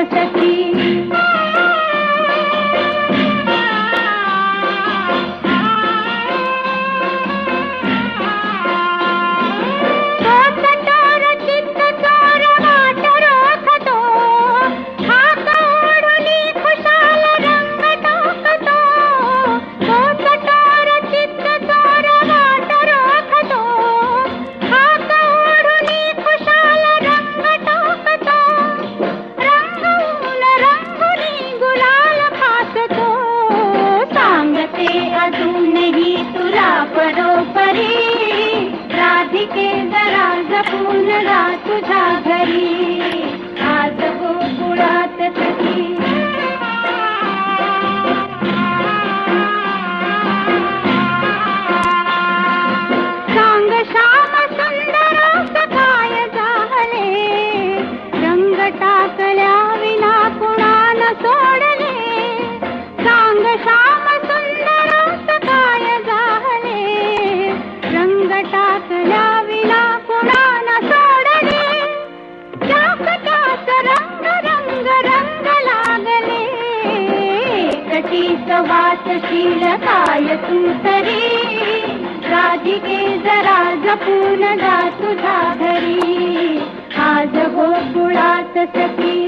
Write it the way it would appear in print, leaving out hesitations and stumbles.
सखी। अजूनही तुला परोपरी राधिके जरा जपून जा तुझ्या घरी आज गोकुळात सखी। सांग श्याम सुंदर सखाय जाहले रंग टाकल्या विना कुणान सोडले। सांग श्याम टाकल्या विना कुणाला सोडले। जाकटात रंग रंग रंग लागले कटीच वासशील काय तू तरी राधिके जरा जपून जा तुझ्या घरी आज गोकुळात सखी।